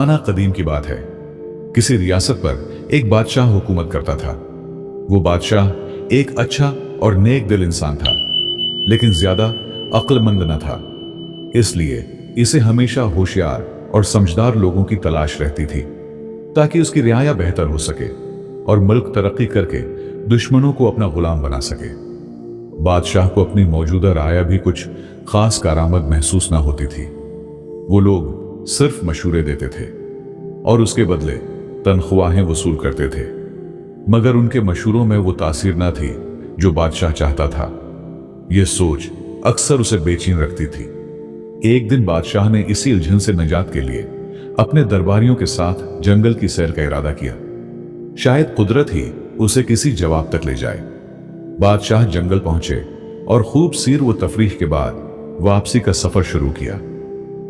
आना कदीम की बात है। किसी रियासत पर एक बादशाह हुकूमत करता था। वो बादशाह एक अच्छा और नेक दिल इंसान था, लेकिन ज्यादा अक्लमंद न था। इसलिए इसे हमेशा होशियार और समझदार लोगों की तलाश रहती थी, ताकि उसकी रियाया बेहतर हो सके और मुल्क तरक्की करके दुश्मनों को अपना गुलाम बना सके। बादशाह को अपनी मौजूदा राया भी कुछ खास कारामद महसूस ना होती थी। वो लोग सिर्फ मशूरे देते थे और उसके बदले तनख्वाहें वसूल करते थे, मगर उनके मशूरों में वो तासीर ना थी जो बादशाह चाहता था। ये सोच अक्सर उसे बेचैन रखती थी। एक दिन बादशाह ने इसी उलझन से निजात के लिए अपने दरबारियों के साथ जंगल की सैर का इरादा किया। शायद कुदरत ही उसे किसी जवाब तक ले जाए। बादशाह जंगल पहुंचे और खूब सीर व तफरीह के बाद वापसी का सफर शुरू किया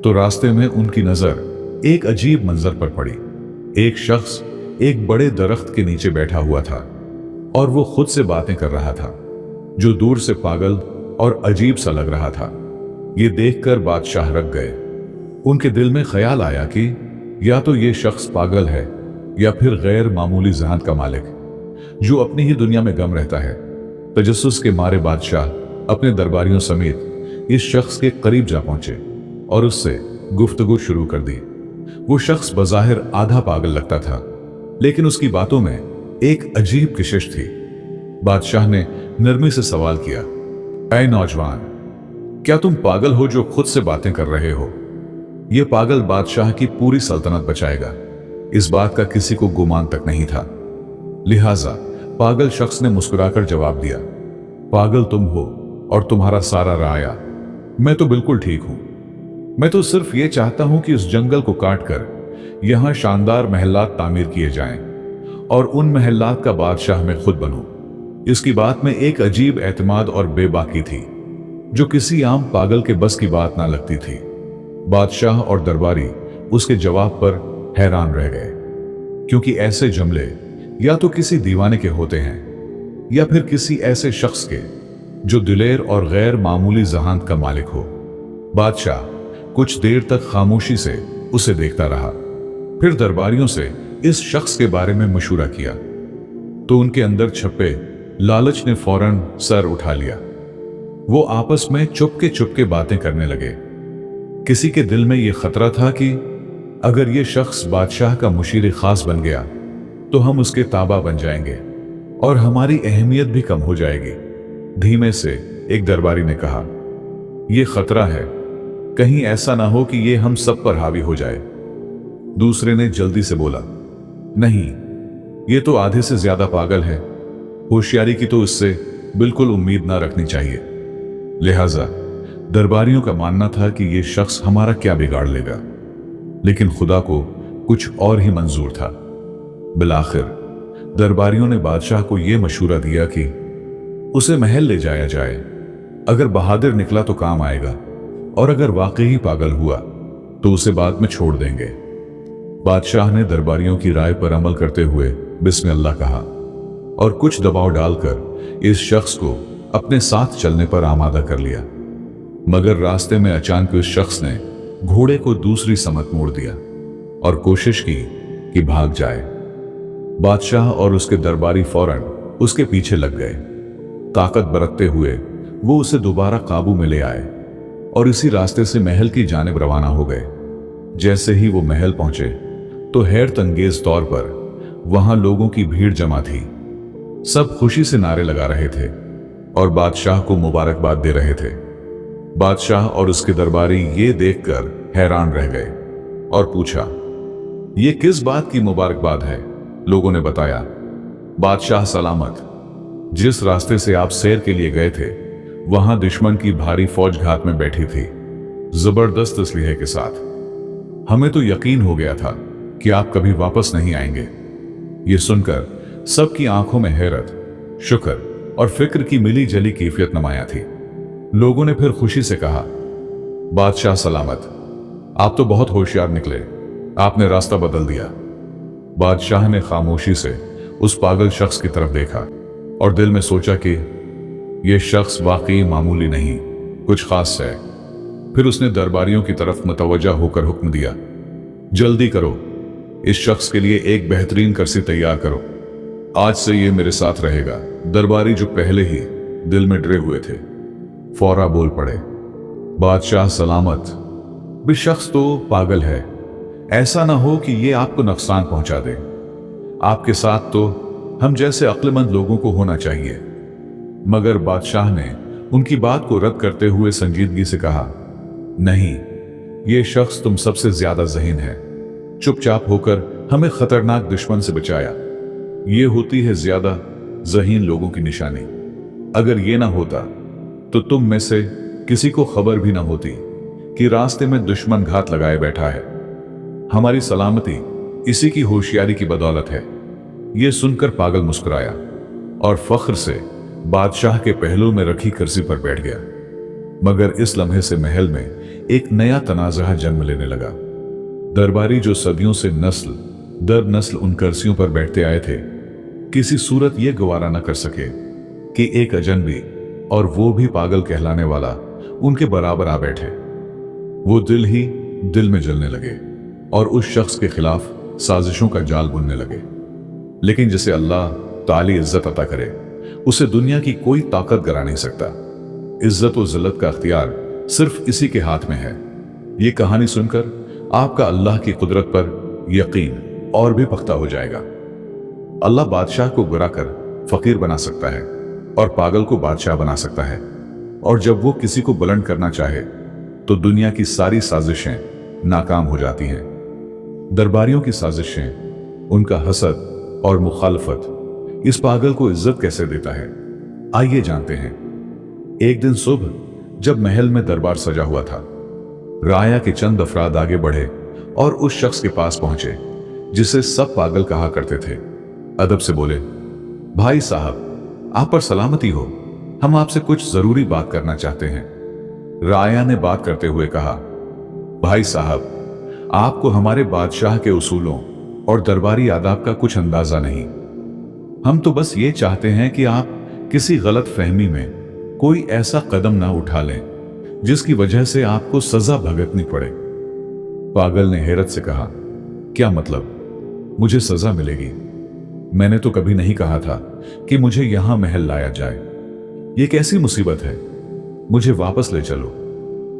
तो रास्ते में उनकी नजर एक अजीब मंजर पर पड़ी। एक शख्स एक बड़े दरख्त के नीचे बैठा हुआ था और वो खुद से बातें कर रहा था, जो दूर से पागल और अजीब सा लग रहा था। ये देखकर बादशाह रख गए। उनके दिल में ख्याल आया कि या तो ये शख्स पागल है या फिर गैर मामूली ज़हानत का मालिक, जो अपनी ही दुनिया में गम रहता है। तजस्सुस के मारे बादशाह अपने दरबारियों समेत इस शख्स के करीब जा पहुंचे और उससे गुफ्तगू शुरू कर दी। वो शख्स बज़ाहिर आधा पागल लगता था, लेकिन उसकी बातों में एक अजीब कशिश थी। बादशाह ने नरमी से सवाल किया, ऐ नौजवान, क्या तुम पागल हो जो खुद से बातें कर रहे हो? यह पागल बादशाह की पूरी सल्तनत बचाएगा, इस बात का किसी को गुमान तक नहीं था। लिहाजा पागल शख्स ने मुस्कुराकर जवाब दिया, पागल तुम हो और तुम्हारा सारा राया। मैं तो बिल्कुल ठीक हूं। मैं तो सिर्फ ये चाहता हूं कि उस जंगल को काटकर यहां शानदार महलात तामीर किए जाएं और उन महलात का बादशाह मैं खुद बनूं। इसकी बात में एक अजीब एतमाद और बेबाकी थी, जो किसी आम पागल के बस की बात ना लगती थी। बादशाह और दरबारी उसके जवाब पर हैरान रह गए, क्योंकि ऐसे जुमले या तो किसी दीवाने के होते हैं या फिर किसी ऐसे शख्स के जो दिलेर और गैर मामूली ज़हानत का मालिक हो। बादशाह कुछ देर तक खामोशी से उसे देखता रहा, फिर दरबारियों से इस शख्स के बारे में मशूरा किया तो उनके अंदर छपे लालच ने फौरन सर उठा लिया। वो आपस में चुपके चुपके बातें करने लगे। किसी के दिल में यह खतरा था कि अगर ये शख्स बादशाह का मुशीर खास बन गया तो हम उसके ताबा बन जाएंगे और हमारी अहमियत भी कम हो जाएगी। धीमे से एक दरबारी ने कहा, यह खतरा है, कहीं ऐसा ना हो कि ये हम सब पर हावी हो जाए। दूसरे ने जल्दी से बोला, नहीं, ये तो आधे से ज्यादा पागल है, होशियारी की तो इससे बिल्कुल उम्मीद ना रखनी चाहिए। लिहाजा दरबारियों का मानना था कि ये शख्स हमारा क्या बिगाड़ लेगा, लेकिन खुदा को कुछ और ही मंजूर था। बिलाखिर दरबारियों ने बादशाह को यह मशूरा दिया कि उसे महल ले जाया जाए। अगर बहादुर निकला तो काम आएगा, और अगर वाकई पागल हुआ तो उसे बाद में छोड़ देंगे। बादशाह ने दरबारियों की राय पर अमल करते हुए बिस्मिल्लाह कहा और कुछ दबाव डालकर इस शख्स को अपने साथ चलने पर आमादा कर लिया। मगर रास्ते में अचानक उस शख्स ने घोड़े को दूसरी समत मोड़ दिया और कोशिश की कि भाग जाए। बादशाह और उसके दरबारी फौरन उसके पीछे लग गए। ताकत बरतते हुए वो उसे दोबारा काबू में ले आए और इसी रास्ते से महल की जानिब रवाना हो गए। जैसे ही वो महल पहुंचे तो हैरत अंगेज तौर पर वहां लोगों की भीड़ जमा थी। सब खुशी से नारे लगा रहे थे और बादशाह को मुबारकबाद दे रहे थे। बादशाह और उसके दरबारी ये देखकर हैरान रह गए और पूछा, ये किस बात की मुबारकबाद है? लोगों ने बताया, बादशाह सलामत, जिस रास्ते से आप सैर के लिए गए थे वहां दुश्मन की भारी फौज घात में बैठी थी, जबरदस्त असलहे के साथ। हमें तो यकीन हो गया था कि आप कभी वापस नहीं आएंगे। ये सुनकर सबकी आंखों में हैरत, शुक्र और फिक्र की मिली जली कैफियत नुमाया थी। लोगों ने फिर खुशी से कहा, बादशाह सलामत, आप तो बहुत होशियार निकले, आपने रास्ता बदल दिया। बादशाह ने खामोशी से उस पागल शख्स की तरफ देखा और दिल में सोचा कि यह शख्स वाकई मामूली नहीं, कुछ खास है। फिर उसने दरबारियों की तरफ मुतवज्जा होकर हुक्म दिया, जल्दी करो, इस शख्स के लिए एक बेहतरीन कुर्सी तैयार करो। आज से ये मेरे साथ रहेगा। दरबारी जो पहले ही दिल में डरे हुए थे फौरा बोल पड़े, बादशाह सलामत। भी शख्स तो पागल है, ऐसा ना हो कि ये आपको नुकसान पहुंचा दे। आपके साथ तो हम जैसे अक्लमंद लोगों को होना चाहिए। मगर बादशाह ने उनकी बात को रद्द करते हुए संजीदगी से कहा, नहीं, ये शख्स तुम सबसे ज्यादा ज़हीन है। चुपचाप होकर हमें खतरनाक दुश्मन से बचाया। ये होती है ज्यादा ज़हीन लोगों की निशानी। अगर ये ना होता तो तुम में से किसी को खबर भी ना होती कि रास्ते में दुश्मन घात लगाए बैठा है। हमारी सलामती इसी की होशियारी की बदौलत है। ये सुनकर पागल मुस्कुराया और फख्र से बादशाह के पहलू में रखी कुर्सी पर बैठ गया। मगर इस लम्हे से महल में एक नया तनाज़ा जन्म लेने लगा। दरबारी जो सदियों से नस्ल दर नस्ल उन कुर्सियों पर बैठते आए थे, किसी सूरत ये गवारा न कर सके कि एक अजनबी और वो भी पागल कहलाने वाला उनके बराबर आ बैठे। वो दिल ही दिल में जलने लगे और उस शख्स के खिलाफ साजिशों का जाल बुनने लगे। लेकिन जिसे अल्लाह ताली इज्जत अता करे, उसे दुनिया की कोई ताकत गिरा नहीं सकता। इज्जत और जिल्लत का अख्तियार सिर्फ इसी के हाथ में है। ये कहानी सुनकर आपका अल्लाह की कुदरत पर यकीन और भी पख्ता हो जाएगा। अल्लाह बादशाह को गिरा कर फकीर बना सकता है और पागल को बादशाह बना सकता है। और जब वो किसी को बुलंद करना चाहे तो दुनिया की सारी साजिशें नाकाम हो जाती हैं। दरबारियों की साजिशें, उनका हसद और मुखालफत इस पागल को इज्जत कैसे देता है, आइए जानते हैं। एक दिन सुबह जब महल में दरबार सजा हुआ था, राया के चंद अफराद आगे बढ़े और उस शख्स के पास पहुंचे जिसे सब पागल कहा करते थे। अदब से बोले, भाई साहब, आप पर सलामती हो, हम आपसे कुछ जरूरी बात करना चाहते हैं। राया ने बात करते हुए कहा, भाई साहब, आपको हमारे बादशाह के उसूलों और दरबारी आदाब का कुछ अंदाजा नहीं। हम तो बस ये चाहते हैं कि आप किसी गलत फहमी में कोई ऐसा कदम ना उठा लें जिसकी वजह से आपको सजा भुगतनी पड़े। पागल ने हैरत से कहा, क्या मतलब, मुझे सजा मिलेगी? मैंने तो कभी नहीं कहा था कि मुझे यहां महल लाया जाए। ये कैसी मुसीबत है, मुझे वापस ले चलो।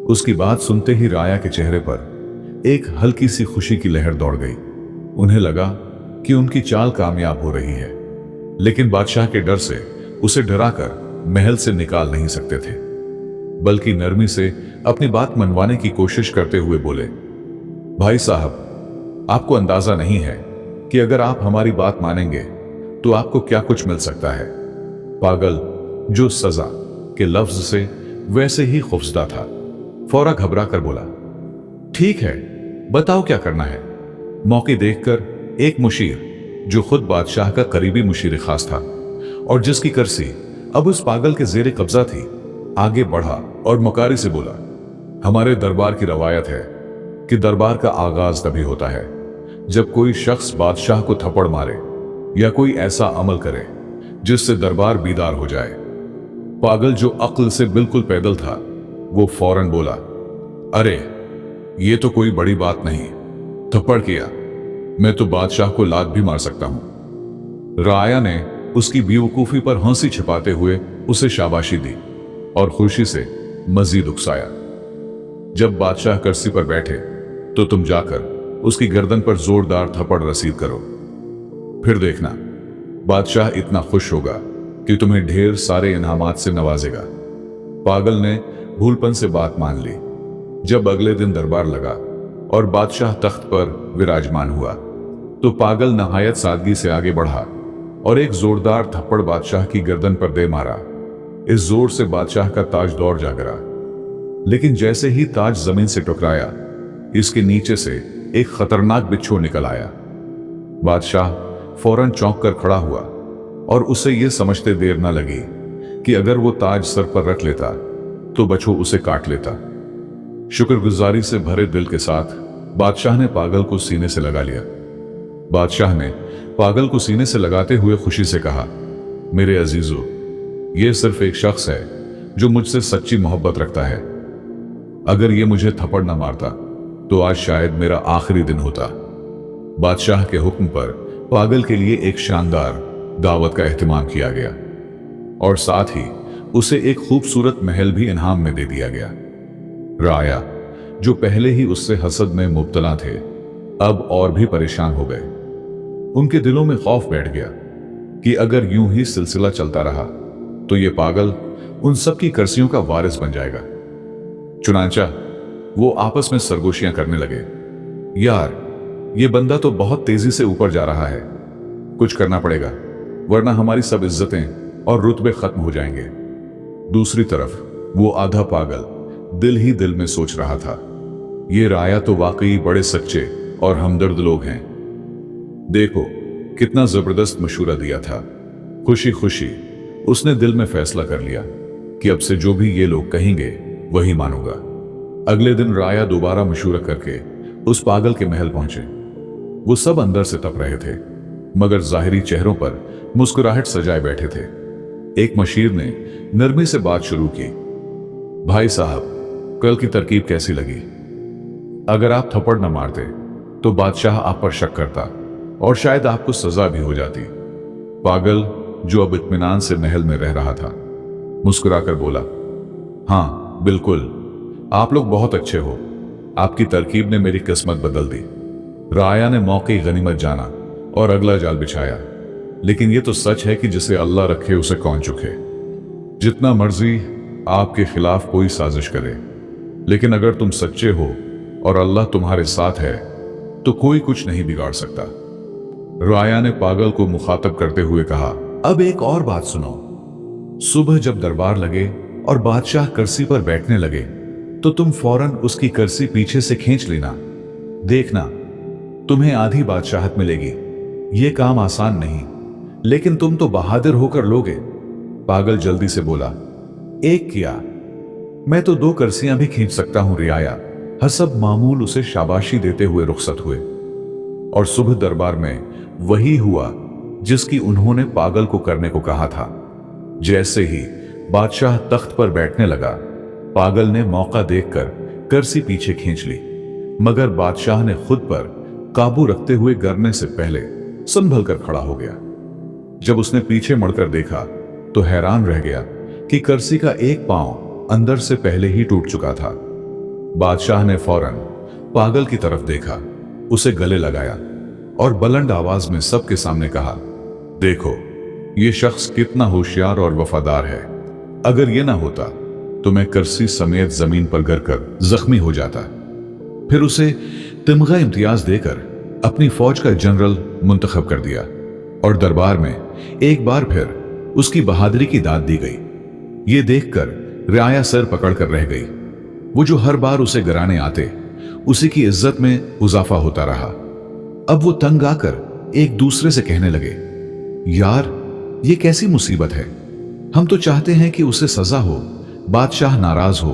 उसकी बात सुनते ही राया के चेहरे पर एक हल्की सी खुशी की लहर दौड़ गई। उन्हें लगा कि उनकी चाल कामयाब हो रही है, लेकिन बादशाह के डर से उसे डराकर महल से निकाल नहीं सकते थे, बल्कि नरमी से अपनी बात मनवाने की कोशिश करते हुए बोले, भाई साहब, आपको अंदाजा नहीं है कि अगर आप हमारी बात मानेंगे तो आपको क्या कुछ मिल सकता है। पागल, जो सजा के लफ्ज से वैसे ही खौफजदा था, फौरा घबरा कर बोला, ठीक है, बताओ क्या करना है। मौके देखकर एक मुशीर जो खुद बादशाह का करीबी मुशीर खास था और जिसकी कुर्सी अब उस पागल के जेरे कब्जा थी, आगे बढ़ा और मुकारी से बोला, हमारे दरबार की रवायत है कि दरबार का आगाज तभी होता है जब कोई शख्स बादशाह को थप्पड़ मारे या कोई ऐसा अमल करे जिससे दरबार बीदार हो जाए। पागल, जो अक्ल से बिल्कुल पैदल था, वो फौरन बोला, अरे ये तो कोई बड़ी बात नहीं, थप्पड़ किया, मैं तो बादशाह को लात भी मार सकता हूं। राया ने उसकी बेवकूफी पर हंसी छिपाते हुए उसे शाबाशी दी और खुशी से मजीद उकसाया। जब बादशाह कुर्सी पर बैठे तो तुम जाकर उसकी गर्दन पर जोरदार थप्पड़ रसीद करो, फिर देखना बादशाह इतना खुश होगा कि तुम्हें ढेर सारे इनामात से नवाजेगा। पागल ने भूलपन से बात मान ली। जब अगले दिन दरबार लगा और बादशाह तख्त पर विराजमान हुआ तो पागल नहायत सादगी से आगे बढ़ा और एक जोरदार थप्पड़ बादशाह की गर्दन पर दे मारा। इस जोर से बादशाह का ताज दौड़ जा गिरा, लेकिन जैसे ही ताज जमीन से टकराया, इसके नीचे से एक खतरनाक बिच्छू निकल आया। बादशाह फौरन चौंक कर खड़ा हुआ और उसे यह समझते देर न लगी कि अगर वो ताज सर पर रख लेता तो बच्चू उसे काट लेता। शुक्रगुजारी से भरे दिल के साथ बादशाह ने पागल को सीने से लगा लिया। बादशाह ने पागल को सीने से लगाते हुए खुशी से कहा, मेरे अजीजों, ये सिर्फ एक शख्स है जो मुझसे सच्ची मोहब्बत रखता है। अगर ये मुझे थप्पड़ न मारता तो आज शायद मेरा आखिरी दिन होता। बादशाह के हुक्म पर पागल के लिए एक शानदार दावत का एहतमाम किया गया और साथ ही उसे एक खूबसूरत महल भी इनाम में दे दिया गया। राया, जो पहले ही उससे हसद में मुब्तला थे, अब और भी परेशान हो गए। उनके दिलों में खौफ बैठ गया कि अगर यूं ही सिलसिला चलता रहा तो ये पागल उन सब की कर्सियों का वारिस बन जाएगा। चुनांचा वो आपस में सरगोशियां करने लगे। यार, ये बंदा तो बहुत तेजी से ऊपर जा रहा है, कुछ करना पड़ेगा वरना हमारी सब इज्जतें और रुतबे खत्म हो जाएंगे। दूसरी तरफ वो आधा पागल दिल ही दिल में सोच रहा था, ये राया तो वाकई बड़े सच्चे और हमदर्द लोग हैं। देखो कितना जबरदस्त मशूरा दिया था। खुशी खुशी उसने दिल में फैसला कर लिया कि अब से जो भी ये लोग कहेंगे वही मानूंगा। अगले दिन राया दोबारा मशूरा करके उस पागल के महल पहुंचे। वो सब अंदर से तप रहे थे, मगर जाहिरी चेहरों पर मुस्कुराहट सजाए बैठे थे। एक मशीर ने नरमी से बात शुरू की। भाई साहब, कल की तरकीब कैसी लगी? अगर आप थप्पड़ न मारते तो बादशाह आप पर शक करता और शायद आपको सजा भी हो जाती। पागल, जो अब इत्मीनान से महल में रह रहा था, मुस्कुराकर बोला, हाँ बिल्कुल, आप लोग बहुत अच्छे हो। आपकी तरकीब ने मेरी किस्मत बदल दी। राया ने मौके की गनीमत जाना और अगला जाल बिछाया। लेकिन यह तो सच है कि जिसे अल्लाह रखे उसे कौन चुके। जितना मर्जी आपके खिलाफ कोई साजिश करे, लेकिन अगर तुम सच्चे हो और अल्लाह तुम्हारे साथ है तो कोई कुछ नहीं बिगाड़ सकता। राया ने पागल को मुखातब करते हुए कहा, अब एक और बात सुनो। सुबह जब दरबार लगे और बादशाह कुर्सी पर बैठने लगे तो तुम फौरन उसकी कुर्सी पीछे से खींच लेना। देखना, तुम्हें आधी बादशाहत मिलेगी। यह काम आसान नहीं, लेकिन तुम तो बहादुर होकर लोगे। पागल जल्दी से बोला, एक किया, मैं तो 2 कुर्सियां भी खींच सकता हूं। रियाया हसब मामूल उसे शाबाशी देते हुए रुखसत हुए और सुबह दरबार में वही हुआ जिसकी उन्होंने पागल को करने को कहा था। जैसे ही बादशाह तख्त पर बैठने लगा, पागल ने मौका देखकर कुर्सी पीछे खींच ली, मगर बादशाह ने खुद पर काबू रखते हुए गिरने से पहले संभल कर खड़ा हो गया। जब उसने पीछे मुड़कर देखा तो हैरान रह गया कि कुर्सी का एक पांव अंदर से पहले ही टूट चुका था। बादशाह ने फौरन पागल की तरफ देखा, उसे गले लगाया और बुलंद आवाज में सबके सामने कहा, देखो ये शख्स कितना होशियार और वफादार है। अगर ये ना होता तो मैं कुर्सी समेत जमीन पर गिरकर जख्मी हो जाता। फिर उसे तिमगा इम्तियाज देकर अपनी फौज का जनरल मुंतखब कर दिया और दरबार में एक बार फिर उसकी बहादुरी की दाद दी गई। ये देखकर राया सर पकड़कर रह गई। वो जो हर बार उसे गिराने आते, उसी की इज्जत में इजाफा होता रहा। अब वो तंग आकर एक दूसरे से कहने लगे, यार ये कैसी मुसीबत है। हम तो चाहते हैं कि उसे सजा हो, बादशाह नाराज हो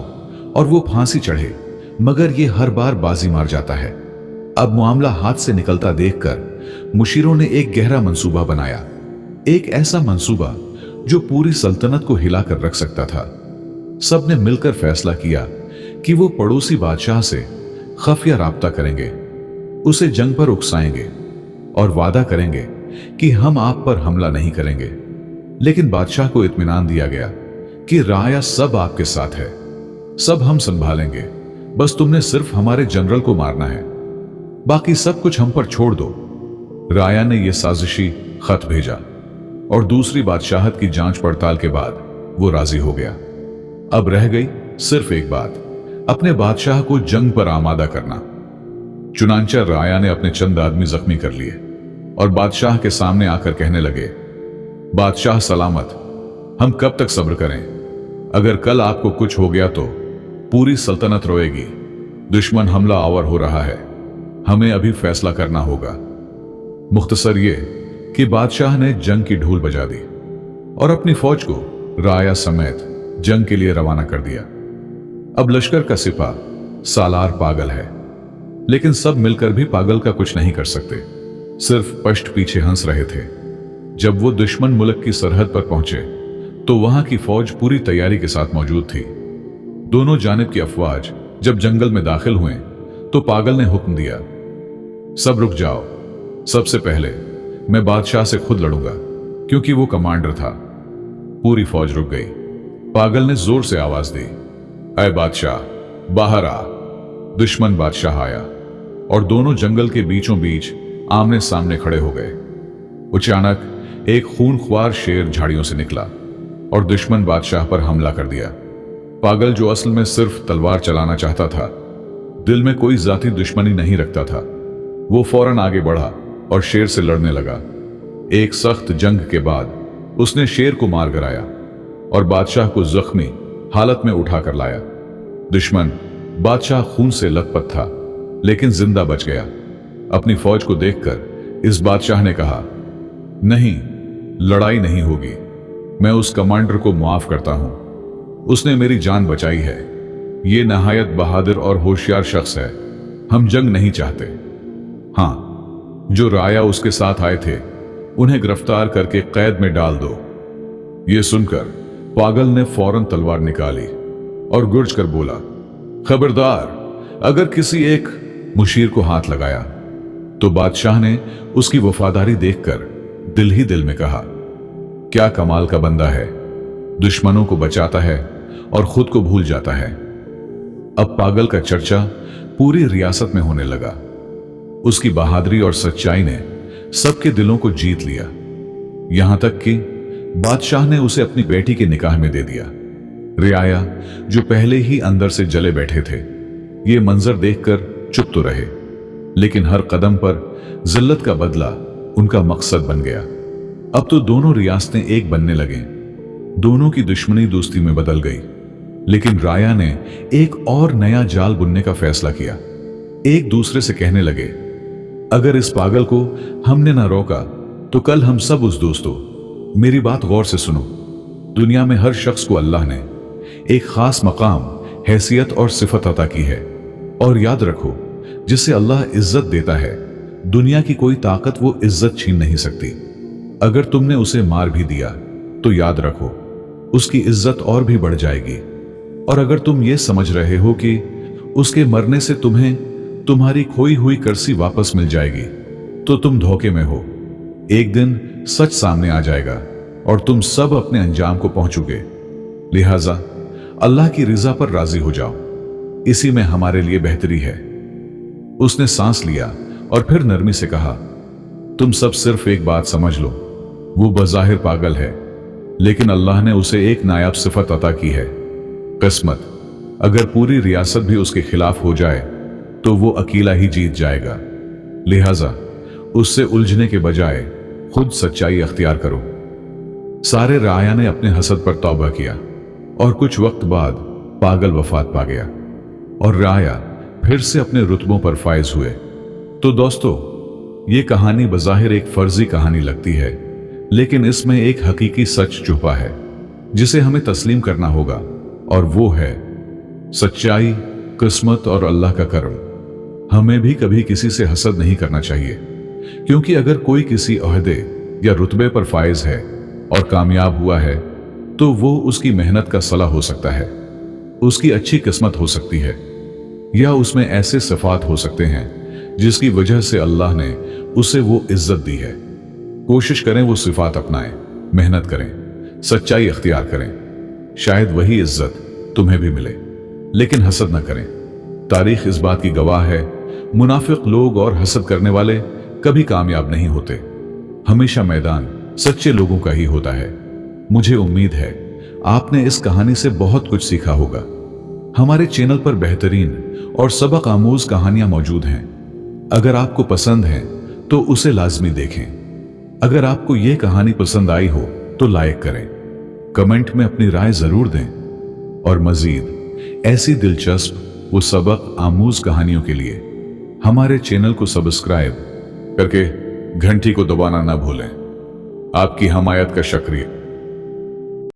और वो फांसी चढ़े, मगर ये हर बार बाजी मार जाता है। अब मामला हाथ से निकलता देखकर मुशीरों ने एक गहरा मंसूबा बनाया, एक ऐसा मंसूबा जो पूरी सल्तनत को हिलाकर रख सकता था। सबने मिलकर फैसला किया कि वो पड़ोसी बादशाह से खुफिया राब्ता करेंगे, उसे जंग पर उकसाएंगे और वादा करेंगे कि हम आप पर हमला नहीं करेंगे। लेकिन बादशाह को इत्मीनान दिया गया कि राया सब आपके साथ है, सब हम संभालेंगे, बस तुमने सिर्फ हमारे जनरल को मारना है, बाकी सब कुछ हम पर छोड़ दो। राया ने यह साजिशी खत भेजा और दूसरी बादशाहत की जांच पड़ताल के बाद वो राजी हो गया। अब रह गई सिर्फ एक बात, अपने बादशाह को जंग पर आमादा करना। चुनांचा राया ने अपने चंद आदमी जख्मी कर लिए और बादशाह के सामने आकर कहने लगे, बादशाह सलामत, हम कब तक सब्र करें? अगर कल आपको कुछ हो गया तो पूरी सल्तनत रोएगी। दुश्मन हमला आवर हो रहा है, हमें अभी फैसला करना होगा। मुख्तसर ये कि बादशाह ने जंग की ढोल बजा दी और अपनी फौज को राया समेत जंग के लिए रवाना कर दिया। अब लश्कर का सिपाह सालार पागल है, लेकिन सब मिलकर भी पागल का कुछ नहीं कर सकते, सिर्फ पश्त पीछे हंस रहे थे। जब वो दुश्मन मुल्क की सरहद पर पहुंचे तो वहां की फौज पूरी तैयारी के साथ मौजूद थी। दोनों जानिब की अफवाज जब जंगल में दाखिल हुए तो पागल ने हुक्म दिया, सब रुक जाओ। सबसे पहले मैं बादशाह से खुद लड़ूंगा, क्योंकि वो कमांडर था। पूरी फौज रुक गई। पागल ने जोर से आवाज दी, ऐ बादशाह, बाहर आ। दुश्मन बादशाह आया और दोनों जंगल के बीचों बीच आमने सामने खड़े हो गए। अचानक एक खूनख्वार शेर झाड़ियों से निकला और दुश्मन बादशाह पर हमला कर दिया। पागल, जो असल में सिर्फ तलवार चलाना चाहता था, दिल में कोई जाती दुश्मनी नहीं रखता था, वो फौरन आगे बढ़ा और शेर से लड़ने लगा। एक सख्त जंग के बाद उसने शेर को मार गिराया और बादशाह को जख्मी हालत में उठाकर लाया। दुश्मन बादशाह खून से लथपथ था, लेकिन जिंदा बच गया। अपनी फौज को देखकर इस बादशाह ने कहा, नहीं, लड़ाई नहीं होगी। मैं उस कमांडर को माफ करता हूं, उसने मेरी जान बचाई है। ये नहायत बहादुर और होशियार शख्स है। हम जंग नहीं चाहते। हां, जो राया उसके साथ आए थे उन्हें गिरफ्तार करके कैद में डाल दो। यह सुनकर पागल ने फौरन तलवार निकाली और गुर्ज कर बोला, खबरदार, अगर किसी एक मुशीर को हाथ लगाया। तो बादशाह ने उसकी वफादारी देखकर दिल ही दिल में कहा, क्या कमाल का बंदा है, दुश्मनों को बचाता है और खुद को भूल जाता है। अब पागल का चर्चा पूरी रियासत में होने लगा। उसकी बहादुरी और सच्चाई ने सबके दिलों को जीत लिया, यहां तक कि बादशाह ने उसे अपनी बेटी के निकाह में दे दिया। रियाया, जो पहले ही अंदर से जले बैठे थे, ये मंजर देखकर चुप तो रहे, लेकिन हर कदम पर जिल्लत का बदला उनका मकसद बन गया। अब तो दोनों रियासतें एक बनने लगे, दोनों की दुश्मनी दोस्ती में बदल गई। लेकिन राया ने एक और नया जाल बुनने का फैसला किया। एक दूसरे से कहने लगे, अगर इस पागल को हमने ना रोका तो कल हम सब उस दोस्तों। मेरी बात गौर से सुनो, दुनिया में हर शख्स को अल्लाह ने एक खास मकाम, हैसियत और सिफत अता की है। और याद रखो, जिसे अल्लाह इज्जत देता है, दुनिया की कोई ताकत वो इज्जत छीन नहीं सकती। अगर तुमने उसे मार भी दिया तो याद रखो, उसकी इज्जत और भी बढ़ जाएगी। और अगर तुम ये समझ रहे हो कि उसके मरने से तुम्हें तुम्हारी खोई हुई करसी वापस मिल जाएगी, तो तुम धोखे में हो। एक दिन सच सामने आ जाएगा और तुम सब अपने अंजाम को पहुंचोगे। लिहाजा अल्लाह की रिजा पर राजी हो जाओ, इसी में हमारे लिए बेहतरी है। उसने सांस लिया और फिर नरमी से कहा, तुम सब सिर्फ एक बात समझ लो, वो बज़ाहिर पागल है, लेकिन अल्लाह ने उसे एक नायाब सिफत अता की है, किस्मत। अगर पूरी रियासत भी उसके खिलाफ हो जाए तो वो अकेला ही जीत जाएगा। लिहाजा उससे उलझने के बजाय खुद सच्चाई अख्तियार करो। सारे राया ने अपने हसद पर तौबा किया और कुछ वक्त बाद पागल वफात पा गया और राया फिर से अपने रुतबों पर फायज हुए। तो दोस्तों, ये कहानी बज़ाहिर एक फर्जी कहानी लगती है, लेकिन इसमें एक हकीकी सच छुपा है जिसे हमें तस्लीम करना होगा, और वो है सच्चाई, किस्मत और अल्लाह का करम। हमें भी कभी किसी से हसद नहीं करना चाहिए, क्योंकि अगर कोई किसी ओहदे या रुतबे पर फायज है और कामयाब हुआ है, तो वो उसकी मेहनत का सला हो सकता है, उसकी अच्छी किस्मत हो सकती है, या उसमें ऐसे सिफात हो सकते हैं जिसकी वजह से अल्लाह ने उसे वो इज्जत दी है। कोशिश करें वो सिफात अपनाएं, मेहनत करें, सच्चाई अख्तियार करें, शायद वही इज्जत तुम्हें भी मिले। लेकिन हसद न करें। तारीख इस बात की गवाह है, मुनाफिक लोग और हसद करने वाले कभी कामयाब नहीं होते। हमेशा मैदान सच्चे लोगों का ही होता है। मुझे उम्मीद है आपने इस कहानी से बहुत कुछ सीखा होगा। हमारे चैनल पर बेहतरीन और सबक आमूज कहानियां मौजूद हैं। अगर आपको पसंद है तो उसे लाजमी देखें। अगर आपको यह कहानी पसंद आई हो तो लाइक करें, कमेंट में अपनी राय जरूर दें, और मजीद ऐसी दिलचस्प वो सबक आमूज कहानियों के लिए हमारे चैनल को सब्सक्राइब करके घंटी को दबाना ना भूलें। आपकी हमायत का शुक्रिया।